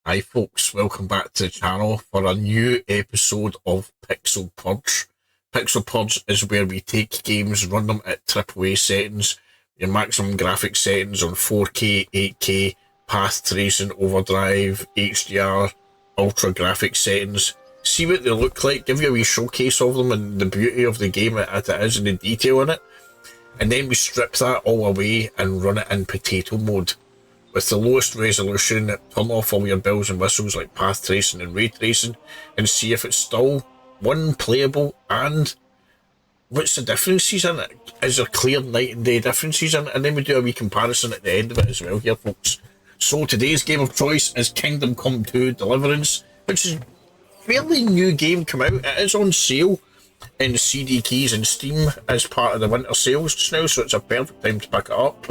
Hi folks, welcome back to the channel for a new episode of Pixel Purge. Pixel Purge is where we take games, run them at AAA settings, your maximum graphics settings on 4K, 8K, path tracing, overdrive, HDR, ultra graphics settings, see what they look like, give you a wee showcase of them and the beauty of the game as it is and the detail in it, and then we strip that all away and run it in potato mode. With the lowest resolution, turn off all your bells and whistles like path tracing and ray tracing and see if it's still, one, playable, and what's the differences in it? Is there clear night and day differences in it? And then we do a wee comparison at the end of it as well here, folks. So today's game of choice is Kingdom Come 2 Deliverance, which is a fairly new game come out. It is on sale in CD keys and Steam as part of the winter sales just now, so it's a perfect time to pick it up.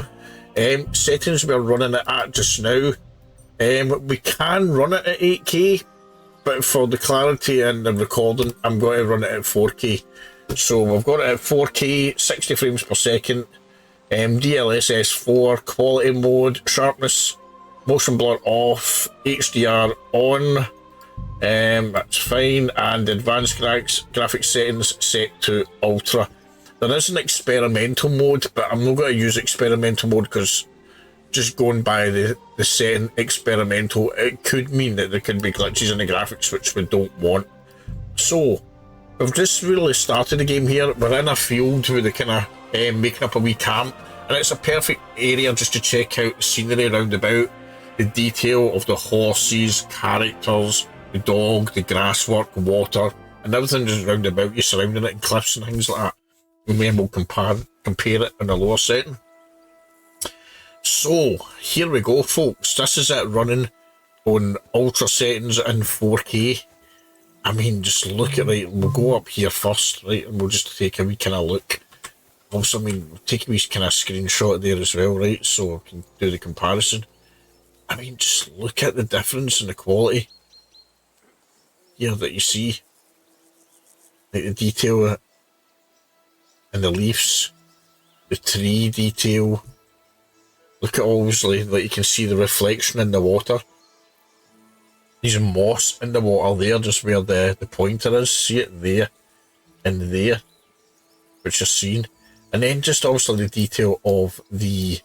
Settings we're running it at just now, we can run it at 8K, but for the clarity and the recording I'm going to run it at 4K. So we've got it at 4K, 60 frames per second, DLSS 4, quality mode, sharpness, motion blur off, HDR on, that's fine, and advanced graphics settings set to ultra. There is an experimental mode, but I'm not going to use experimental mode because just going by the setting experimental, it could mean that there could be glitches in the graphics which we don't want. So, we've just really started the game here. We're in a field with the kind of making up a wee camp, and it's a perfect area just to check out the scenery around about, the detail of the horses, characters, the dog, the grasswork, water, and everything just around about you, surrounding it, and cliffs and things like that. And then we'll compare it in a lower setting. So here we go, folks. This is it running on ultra settings in 4K. I mean, just look at it. We'll go up here first, right, and we'll just take a wee kind of look. Also, I mean, we'll take a wee kind of screenshot there as well, right, so I can do the comparison. I mean, just look at the difference in the quality here that you see, like the detail and the leaves, the tree detail. Look at, obviously, like you can see the reflection in the water. There's moss in the water there, just where the pointer is. See it there and there, which you're seeing. And then just also the detail of the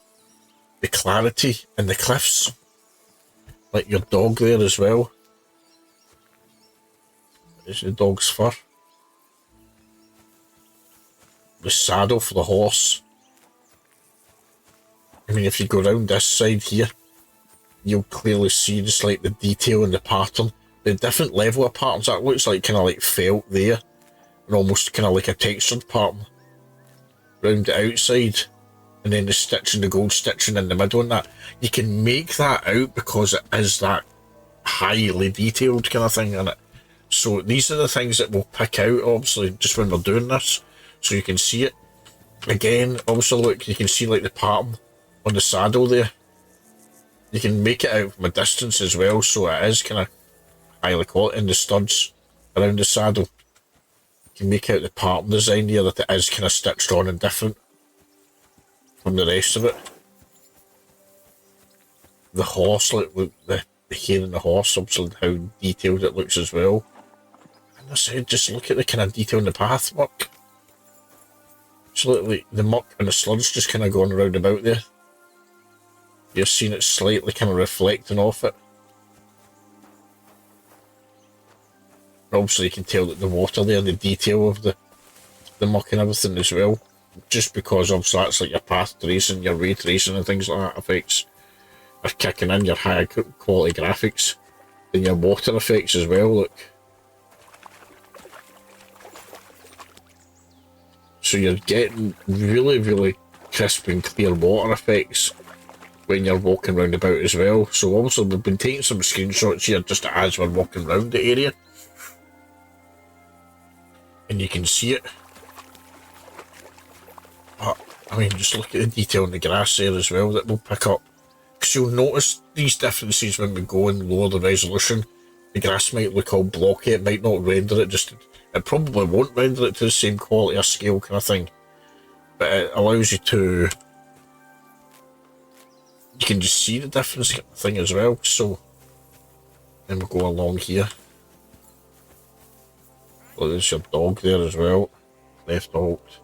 clarity in the cliffs, like your dog there as well. There's the dog's fur. The saddle for the horse. I mean, if you go around this side here, you'll clearly see just like the detail and the pattern, the different level of patterns. That looks like kind of like felt there, and almost kind of like a textured pattern round the outside, and then the stitching, the gold stitching in the middle, and that you can make that out because it is that highly detailed kind of thing in it. So these are the things that we'll pick out, obviously, just when we're doing this. So you can see it. Again, also look, you can see like the pattern on the saddle there. You can make it out from a distance as well, so it is kind of highly quality. And the studs around the saddle, you can make out the pattern design here, that it is kind of stitched on and different from the rest of it. The horse, like the hair in the horse, obviously how detailed it looks as well. And I said, just look at the kind of detail in the pathwork. So look, like the muck and the sludge just kind of going around about there. You're seeing it slightly kind of reflecting off it. Obviously you can tell that the water there, the detail of the muck and everything as well. Just because obviously that's like your path tracing, your ray tracing and things like that effects are kicking in, your high quality graphics. And your water effects as well, look. So you're getting really, really crisp and clear water effects when you're walking around about as well. So obviously we've been taking some screenshots here just as we're walking around the area. And you can see it. But, I mean, just look at the detail in the grass there as well that we'll pick up. Because you'll notice these differences when we go and lower the resolution. The grass might look all blocky, it might not render it, it probably won't render it to the same quality or scale kind of thing. But it allows you to, you can just see the difference kind of thing as well. So Then we'll go along here. Oh, there's your dog there as well. Left alt.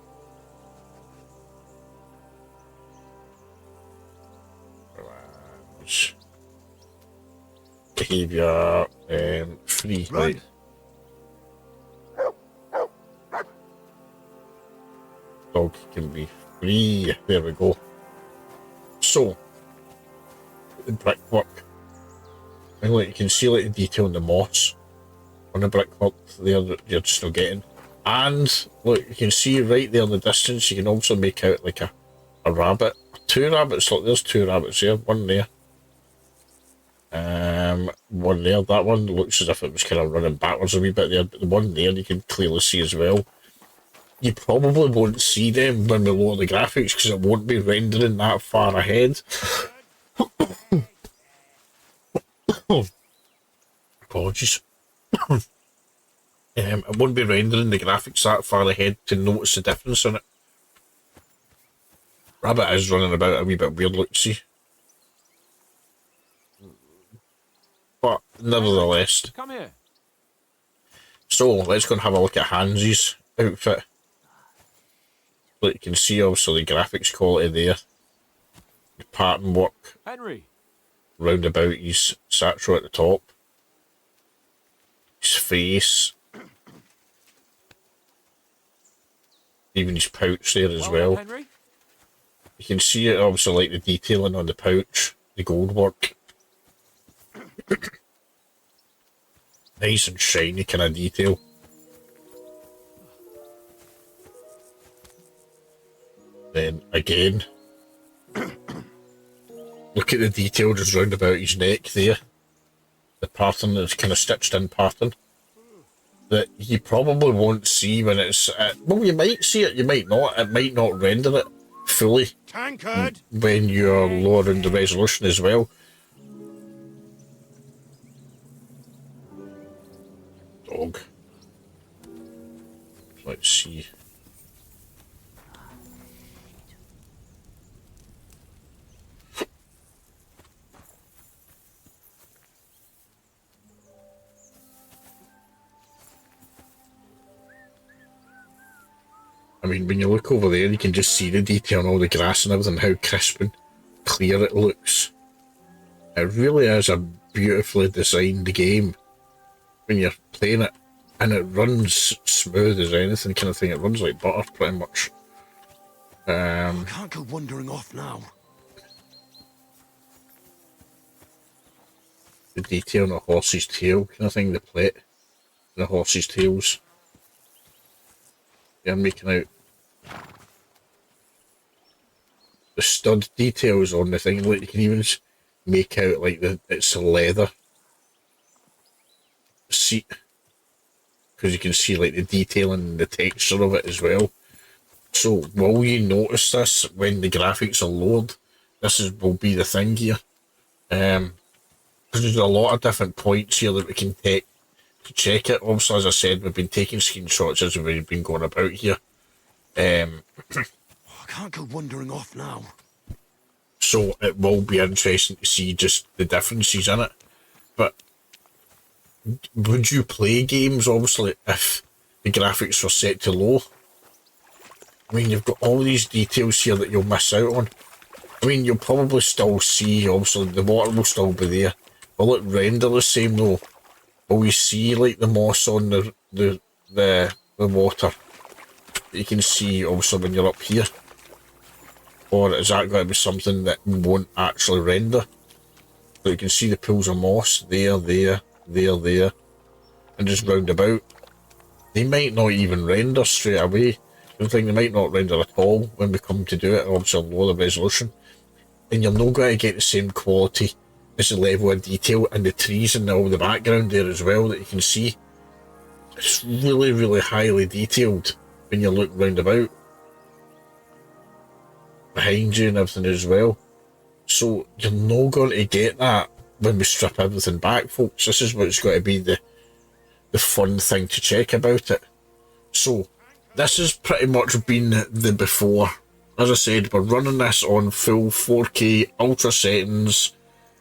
Behaviour free. Right. Dog can be free. There we go. So the brickwork. And like you can see like the detail in the moss on the brickwork there that you're still getting. And look, you can see right there in the distance you can also make out like a rabbit. 2 rabbits, look, there's 2 rabbits there, one there. One there. That one looks as if it was kind of running backwards a wee bit there, but the one there you can clearly see as well. You probably won't see them when we lower the graphics because it won't be rendering that far ahead. Apologies. It won't be rendering the graphics that far ahead to notice the difference in it. Rabbit is running about a wee bit weird, look, see. But nevertheless. Come here. So let's go and have a look at Hansy's outfit. Like you can see also the graphics quality there. The pattern work. Henry. Round about his satchel at the top. His face. Even his pouch there as well. Henry. You can see it obviously like the detailing on the pouch, the gold work. Nice and shiny kind of detail. Then again, look at the detail just round about his neck there. The pattern is kind of stitched in pattern that you probably won't see when it's well, you might see it, you might not. It might not render it fully Tankard. when you're lowering the resolution as well. Dog. Let's see. I mean, when you look over there, you can just see the detail on all the grass and everything, how crisp and clear it looks. It really is a beautifully designed game when you're playing it, and it runs smooth as anything kind of thing. It runs like butter, pretty much. I can't go wandering off now. The detail on a horse's tail kind of thing, the plate, the horse's tails. Yeah, I'm making out the stud details on the thing. Like you can even make out like it's a leather seat because you can see like the detail and the texture of it as well. So will you notice this when the graphics are lowered? Will be the thing here. Because there's a lot of different points here that we can take to check it. Also, as I said, we've been taking screenshots as we've been going about here. I can't go wandering off now. So it will be interesting to see just the differences in it. But would you play games, obviously, if the graphics were set to low? I mean, you've got all these details here that you'll miss out on. I mean, you'll probably still see, obviously, the water will still be there. Will it render the same though? Will you see like the moss on the water that you can see also when you're up here? Or is that going to be something that won't actually render? So you can see the pools of moss there, and just round about. They might not even render straight away. I think they might not render at all when we come to do it, obviously lower the resolution. And you're not going to get the same quality as the level of detail and the trees and all the background there as well that you can see. It's really, really highly detailed when you look round about. Behind you and everything as well. So you're not going to get that when we strip everything back, folks. This is what's got to be the fun thing to check about it. So this has pretty much been the before. As I said, we're running this on full 4K ultra settings,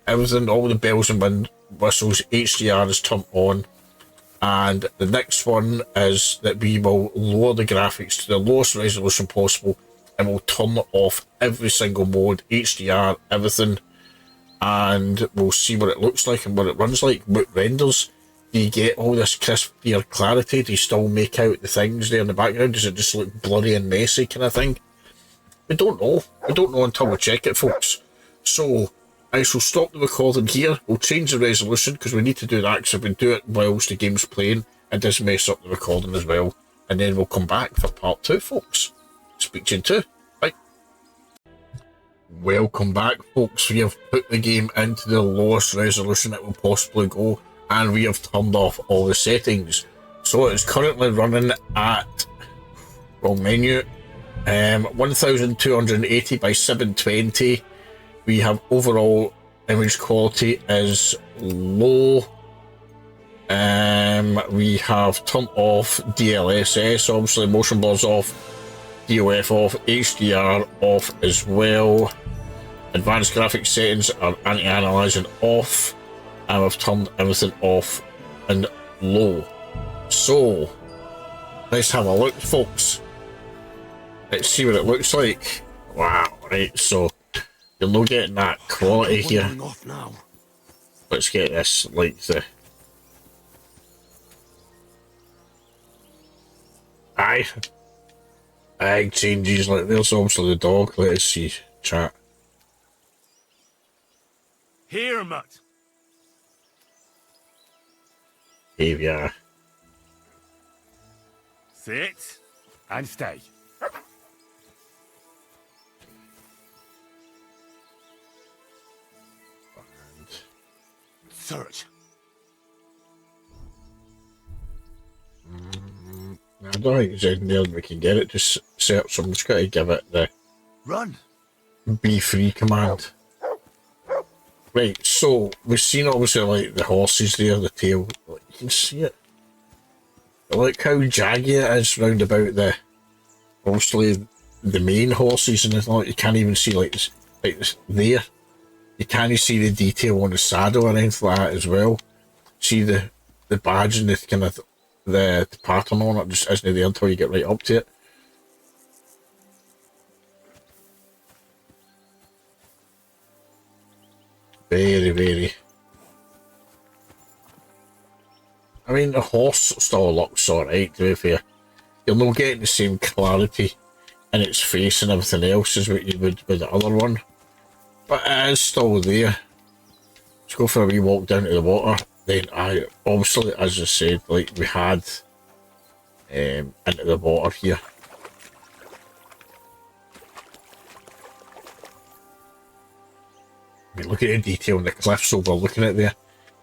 everything, all the bells and whistles, HDR is turned on, and the next one is that we will lower the graphics to the lowest resolution possible, and we'll turn off every single mode, HDR, everything, and we'll see what it looks like and what it runs like, what renders. Do you get all this crispier clarity? Do you still make out the things there in the background? Does it just look blurry and messy kind of thing? We don't know. We don't know until we check it, folks. So I shall stop the recording here. We'll change the resolution because we need to do that, because if we do it whilst the game's playing, it does mess up the recording as well. And then we'll come back for part 2, folks. Speak to you in 2. Bye. Welcome back, folks. We have put the game into the lowest resolution it will possibly go, and we have turned off all the settings. So it's currently running at, wrong menu, 1280 by 720. We have overall image quality is low. We have turned off DLSS, obviously motion blur's off, DOF off, HDR off as well. Advanced graphics settings are anti-aliasing off, and I've turned everything off and low. So let's have a look, folks. Let's see what it looks like. Wow, right, so you're not getting that quality here. Let's get this like the Aye changes, like there's obviously the dog. Let's see, chat. Here, Mutt. Here we are. Sit and stay. Search. I don't think there's anything there that we can get it to search, so I'm just going to give it the Run. be free command. Right, so we've seen obviously like the horses there, the tail, like, you can see it. Look how jaggy it is round about the, obviously the main horses, and it's not, you can't even see like this there. You can't see the detail on the saddle or anything like that as well. See the badge and the kind of the pattern on it just isn't there until you get right up to it. Very, very. I mean, the horse still looks alright, to be fair. You're not getting the same clarity in its face and everything else as what you would with the other one. But it is still there. Let's go for a wee walk down to the water. Then I obviously, as I said, like we had into the water here. I mean, look at the detail in the cliffs over looking at there.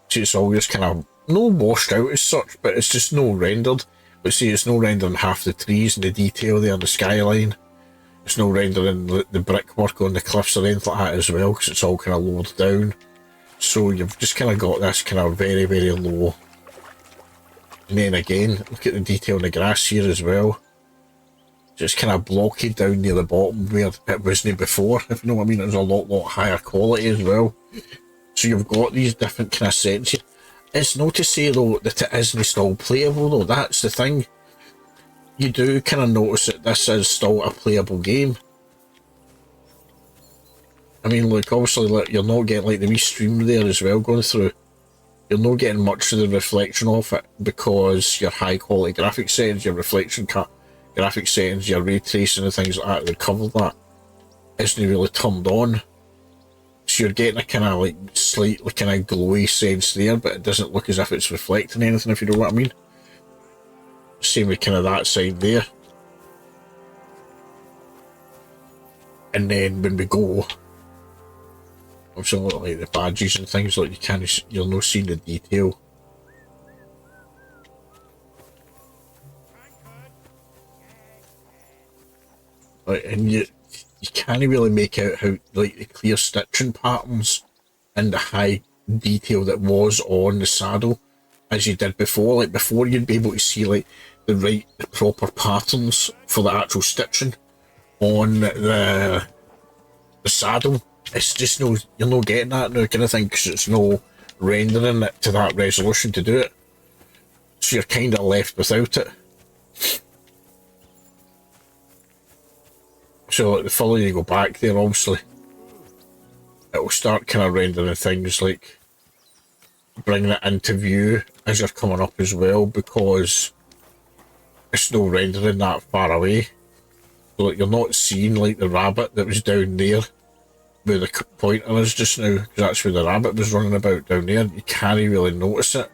See, it's all just kind of no washed out as such, but it's just no rendered. But see, it's no rendering half the trees and the detail there on the skyline. It's no rendering the brickwork on the cliffs or anything like that as well, because it's all kind of lowered down. So you've just kind of got this kind of very, very low. And then again, look at the detail in the grass here as well. Just kind of blocky down near the bottom where it wasn't before, if you know what I mean. It was a lot higher quality as well. So you've got these different kind of settings here. It's not to say though that it isn't still playable though, that's the thing. You do kind of notice that this is still a playable game. I mean, look, obviously like, you're not getting like the wee stream there as well going through. You're not getting much of the reflection off it because your high quality graphics settings, your reflection graphics settings, your ray tracing and things like that, they cover that. Isn't really turned on. So you're getting a kind of like slightly kind of glowy sense there, but it doesn't look as if it's reflecting anything, if you know what I mean. Same with kind of that side there. And then when we go, obviously like the badges and things, like you're not seeing the detail. Like, and you can't really make out how like the clear stitching patterns and the high detail that was on the saddle as you did before. Like before, you'd be able to see like the proper patterns for the actual stitching on the saddle. It's just no, you're not getting that now kind of thing, because it's no rendering it to that resolution to do it. So you're kind of left without it. So like the further you go back there, obviously, it will start kind of rendering things like bringing it into view as you're coming up as well, because it's no rendering that far away. So like, you're not seeing like the rabbit that was down there where the pointer is just now, because that's where the rabbit was running about down there. You can't really notice it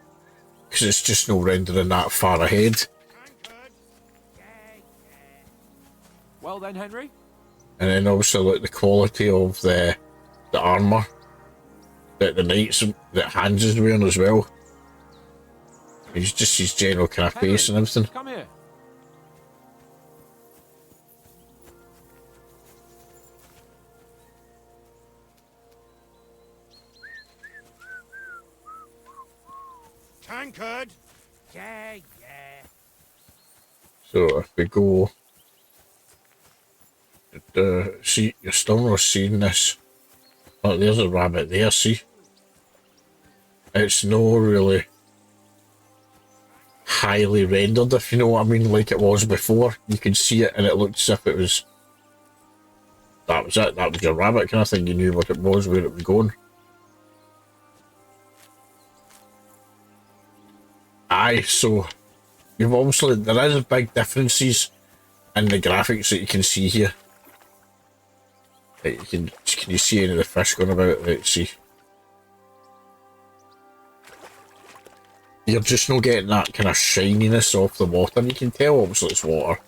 because it's just no rendering that far ahead. Well then, Henry. And then also like the quality of the armour that the knights that Hans is wearing as well. He's just his general kind of face and everything. Come here. Tankard. Yeah. So if we go, see, you're still not seeing this. Oh, there's a rabbit there, see? It's no really highly rendered, if you know what I mean, like it was before. You could see it and it looked as if it was, that was it, that was your rabbit kind of thing. You knew what it was, where it was going. Aye, so you've obviously, there is big differences in the graphics that you can see here. Like can you see any of the fish going about? Let's see. You're just not getting that kind of shininess off the water. You can tell obviously it's water.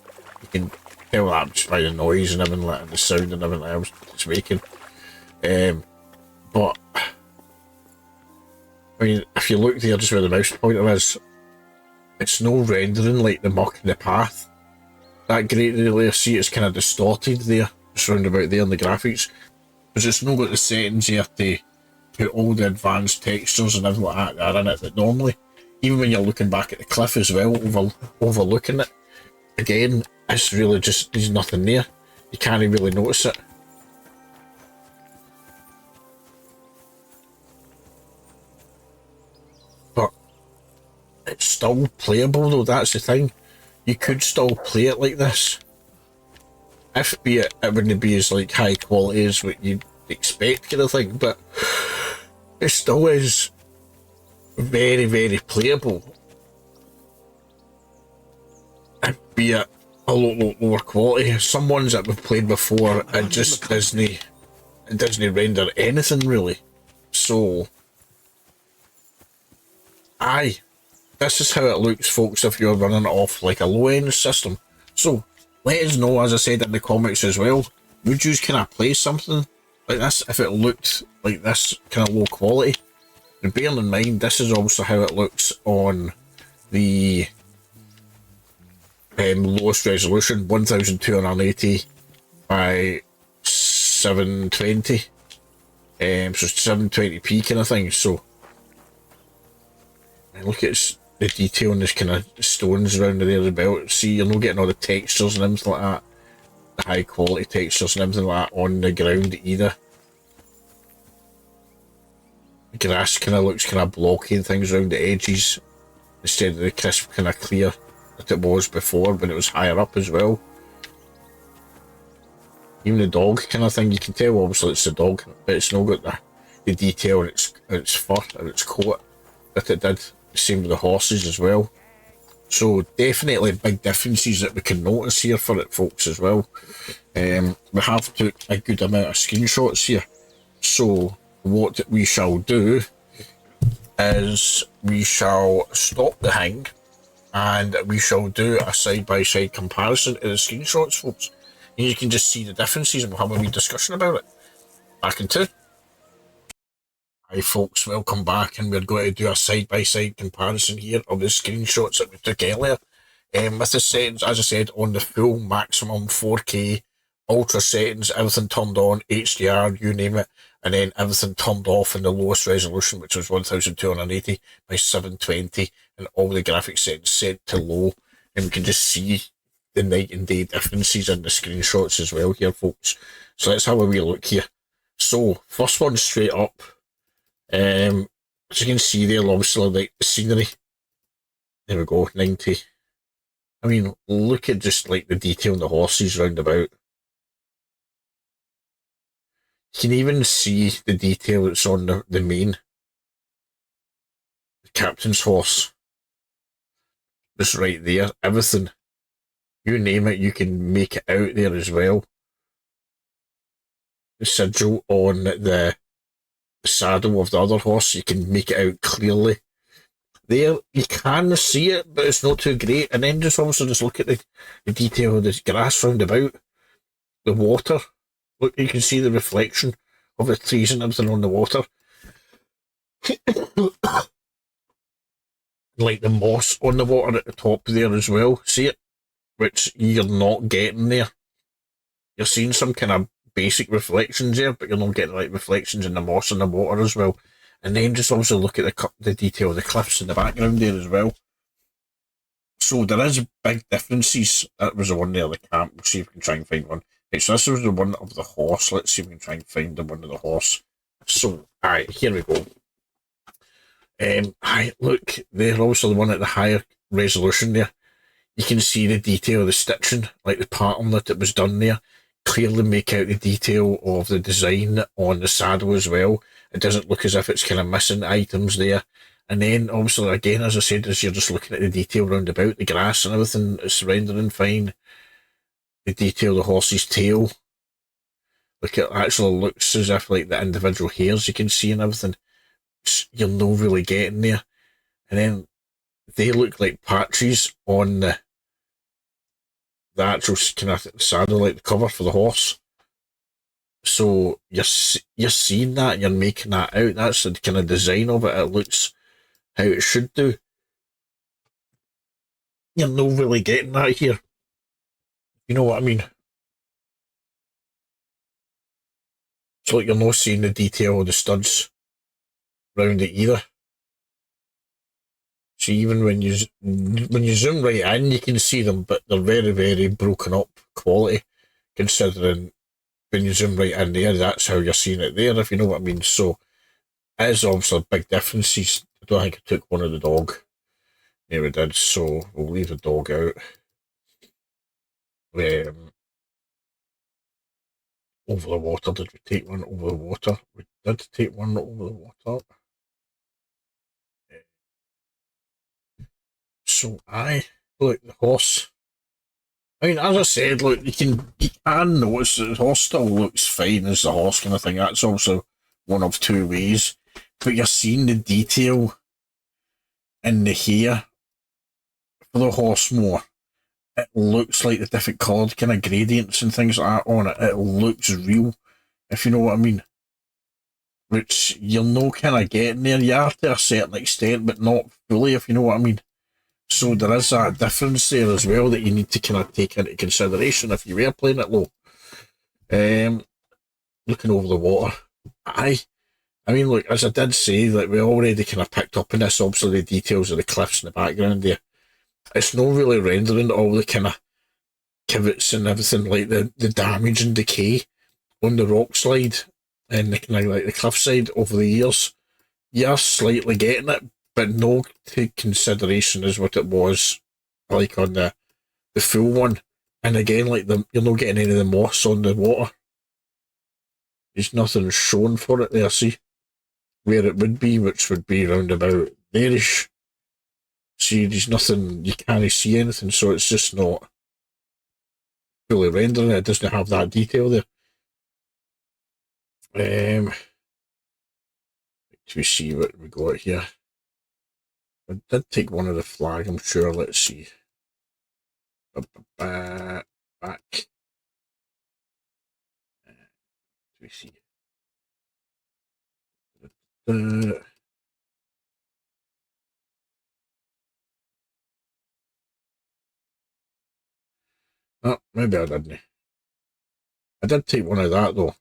You can tell that just by the noise and everything, like the sound and everything else it's making. But I mean, if you look there just where the mouse pointer is, it's no rendering like the muck in the path. That greatly there, see it's kind of distorted there, just round about there in the graphics. Because it's not got the settings here to put all the advanced textures and everything like that are in it that normally, even when you're looking back at the cliff as well, overlooking it, again, it's really just, there's nothing there. You can't really notice it. But it's still playable though, that's the thing. You could still play it like this. If be it wouldn't be as like high quality as what you'd expect kind of thing, but it still is very, very playable. And be it a lot lower quality. Some ones that we've played before, it just doesn't render anything really. So aye, this is how it looks, folks, if you're running it off like a low-end system. So let us know, as I said in the comments as well, would you kind of play something like this if it looked like this kind of low quality? And bearing in mind, this is also how it looks on the lowest resolution, 1280 by 720, so 720p kind of thing. So look at the detail in this kind of stones around there as well. See, you're not getting all the textures and everything like that, the high quality textures and everything like that on the ground either. The grass kind of looks kind of blocky and things around the edges instead of the crisp kind of clear that it was before when it was higher up as well. Even the dog kind of thing, you can tell obviously it's the dog, but it's not got the detail in its fur and its coat that it did. Same with the horses as well. So definitely big differences that we can notice here for it, folks, as well. We have took a good amount of screenshots here. So what we shall do is we shall stop the hang and we shall do a side-by-side comparison of the screenshots, folks. And you can just see the differences and we'll have a wee discussion about it. Back in two. Hi folks, welcome back, and we're going to do a side-by-side comparison here of the screenshots that we took earlier. With the settings, as I said, on the full maximum 4K, ultra settings, everything turned on, HDR, you name it, and then everything turned off in the lowest resolution, which was 1280 by 720, and all the graphics settings set to low, and we can just see the night and day differences in the screenshots as well here, folks. So let's have a wee look here. So, first one straight up. As you can see there, obviously, like the scenery. There we go, 90. I mean, look at just like the detail in the horses round about. You can even see the detail that's on the main. The captain's horse. Just right there, everything. You name it, you can make it out there as well. The sigil on the saddle of the other horse, you can make it out clearly. There, you can see it, but it's not too great. And then just also just look at the detail of the grass round about. The water. Look, you can see the reflection of the trees and everything on the water. Like the moss on the water at the top there as well. See it? Which you're not getting there. You're seeing some kind of basic reflections there, but you're not getting like reflections in the moss and the water as well. And then just also look at the detail of the cliffs in the background there as well. So there is big differences. That was the one there, the camp. We'll see if we can try and find one. Okay, so this was the one of the horse. Let's see if we can try and find the one of the horse. So, alright, here we go. Look, they're also the one at the higher resolution there. You can see the detail of the stitching, like the pattern that it was done there. Clearly make out the detail of the design on the saddle as well. It doesn't look as if it's kind of missing items there. And then, obviously, again, as I said, as you're just looking at the detail round about, the grass and everything is rendering fine. The detail of the horse's tail. Look, it actually looks as if, like, the individual hairs you can see and everything, you're not really getting there. And then they look like patches on the actual kind of saddle, like the cover for the horse. So you're seeing that, you're making that out. That's the kind of design of it. It looks how it should do. You're not really getting that here. You know what I mean? So you're not seeing the detail of the studs round it either. So even when you zoom right in, you can see them, but they're very, very broken up quality, considering when you zoom right in there, that's how you're seeing it there, if you know what I mean. So it is obviously big differences. I don't think I took one of the dog. Yeah, we did, so we'll leave the dog out. Over the water, did we take one over the water? We did take one over the water. So look, the horse. I mean, as I said, look, you can notice that the horse still looks fine as the horse kind of thing. That's also one of two ways. But you're seeing the detail in the hair for the horse more. It looks like the different coloured kind of gradients and things like that on it. It looks real, if you know what I mean. Which you're not kind of getting there. You are to a certain extent, but not fully, if you know what I mean. So there is that difference there as well that you need to kind of take into consideration if you were playing it low. Looking over the water. I mean, look, as I did say, like we already kind of picked up in this, obviously the details of the cliffs in the background there. It's not really rendering all the kind of pivots and everything, like the damage and decay on the rock slide and the kind of like the cliffside over the years. You're slightly getting it, but no take consideration as what it was like on the full one. And again, like you're not getting any of the moss on the water. There's nothing shown for it there, see? Where it would be, which would be round about there-ish. See, there's nothing, you can't see anything, so it's just not fully rendering it. It doesn't have that detail there. Let's see what we got here. I did take one of the flag, I'm sure. Let's see. Back. Let me see. Oh, maybe I didn't. I did take one of that though.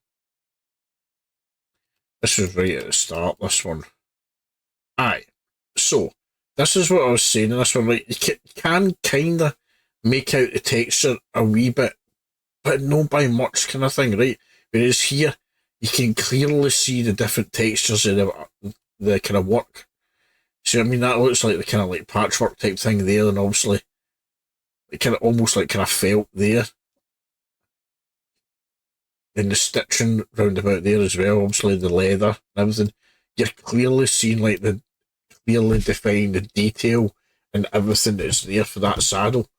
This was right at the start, this one. Aye. So, this is what I was saying in this one, right? You can kind of make out the texture a wee bit, but not by much kind of thing, right? Whereas here, you can clearly see the different textures of the kind of work. So I mean, that looks like the kind of like patchwork type thing there, and obviously it kind of almost like kind of felt there. And the stitching round about there as well, obviously the leather and everything. You're clearly seeing like the clearly defined detail and everything that's there for that saddle.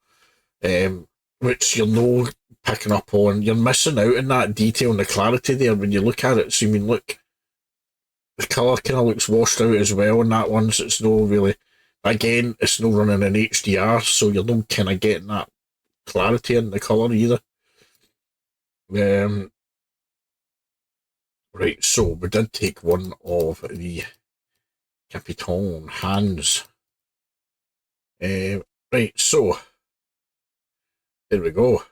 Which you're no picking up on. You're missing out in that detail and the clarity there when you look at it. So I mean, look, the colour kind of looks washed out as well in that one, so it's no really, again, it's no running in HDR, so you're not kind of getting that clarity in the colour either. Right, so we did take one of the Capitan hands. Right, so there we go.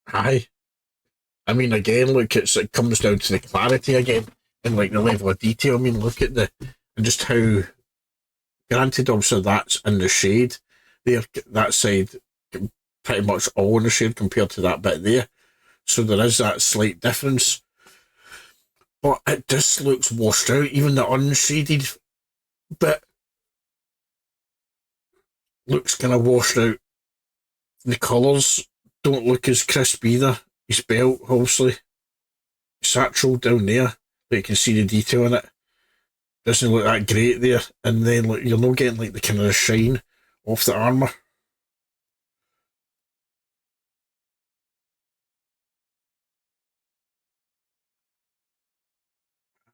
Aye. I mean, again, look, it comes down to the clarity again and like the level of detail. I mean, look at and just how, granted, obviously that's in the shade there, that side pretty much all in the shade compared to that bit there. So there is that slight difference. But it just looks washed out, even the unshaded bit looks kind of washed out. The colours don't look as crisp either. His belt, obviously, satchel down there, but you can see the detail in it. Doesn't look that great there. And then look, you're not getting like the kind of shine off the armour.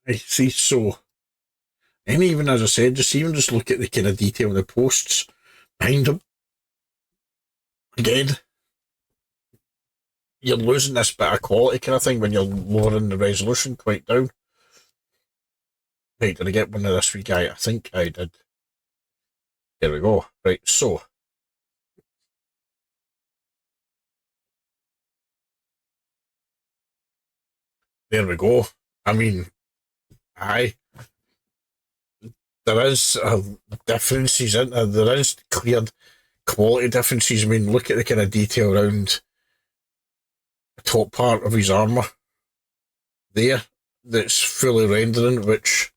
I see, so. And even as I said, just look at the kind of detail in the posts behind him. Again, you're losing this bit of quality kind of thing when you're lowering the resolution quite down. Right, did I get one of this wee guy? I think I did. There we go. Right, so. There we go. I mean, aye. There is differences, isn't there? There is clear quality differences. I mean, look at the kind of detail around the top part of his armour there that's fully rendering, which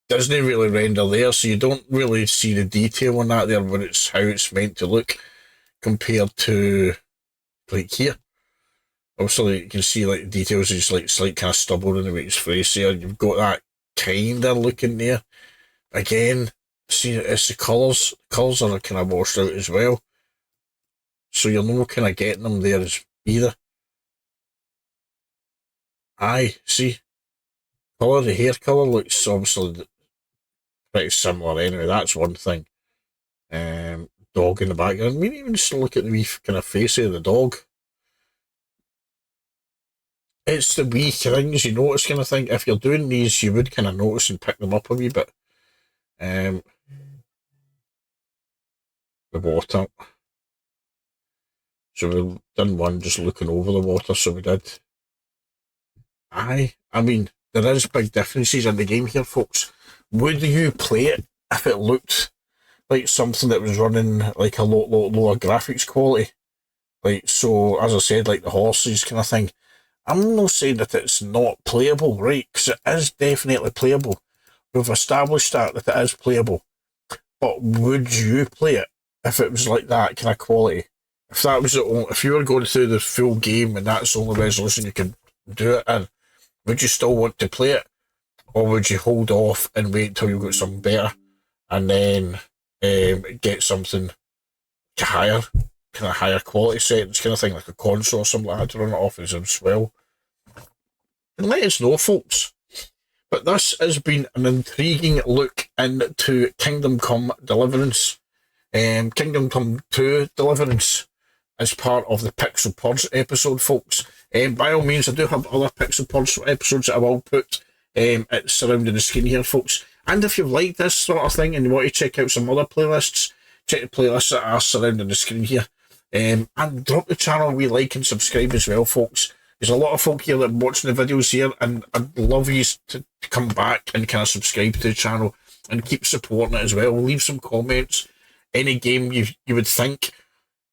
doesn't really render there, so you don't really see the detail on that there, but it's how it's meant to look compared to like here. Also, you can see like the details is like slight kind of stubble in the way his face there. You've got that kind of look in there. Again, see, it's the colours. The colours are kind of washed out as well. So you're not kind of getting them there either. Aye, see, colour, the hair colour looks obviously pretty similar anyway. That's one thing. Dog in the background. I mean, even just look at the wee kind of face of the dog. It's the wee things you notice kind of thing. If you're doing these, you would kind of notice and pick them up a wee bit. The water. So we've done one just looking over the water, so we did. Aye, I mean, there is big differences in the game here, folks. Would you play it if it looked like something that was running like a lot lower graphics quality? Like, so, as I said, like the horses kind of thing. I'm not saying that it's not playable, right? Because it is definitely playable. We've established that it is playable. But would you play it if it was like that kind of quality? If that was if you were going through the full game and that's the only resolution you could do it in, would you still want to play it? Or would you hold off and wait until you got something better and then get something higher, kind of higher quality settings, kind of thing, like a console or something like that to run it off as well? And let us know, folks. But this has been an intriguing look into Kingdom Come Deliverance. Kingdom Come 2 Deliverance as part of the Pixel Purge episode, folks. By all means, I do have other Pixel Purge episodes that I will put surrounding the screen here, folks. And if you've liked this sort of thing and you want to check out some other playlists, check the playlists that are surrounding the screen here. And drop the channel a wee like and subscribe as well, folks. There's a lot of folk here that are watching the videos here, and I'd love you to come back and kind of subscribe to the channel and keep supporting it as well. Leave some comments. Any game you would think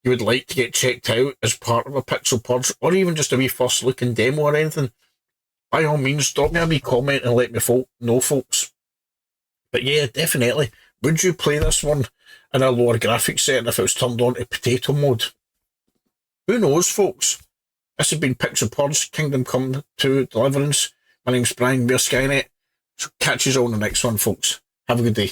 you would like to get checked out as part of a Pixel Purge, or even just a wee first look and demo or anything, by all means, drop me a wee comment and let me know, folks. But yeah, definitely. Would you play this one in a lower graphics setting if it was turned on to potato mode? Who knows, folks? This has been Pixel Purge, Kingdom Come 2 Deliverance. My name's Brian, Weirskynet. So catch you all in the next one, folks. Have a good day.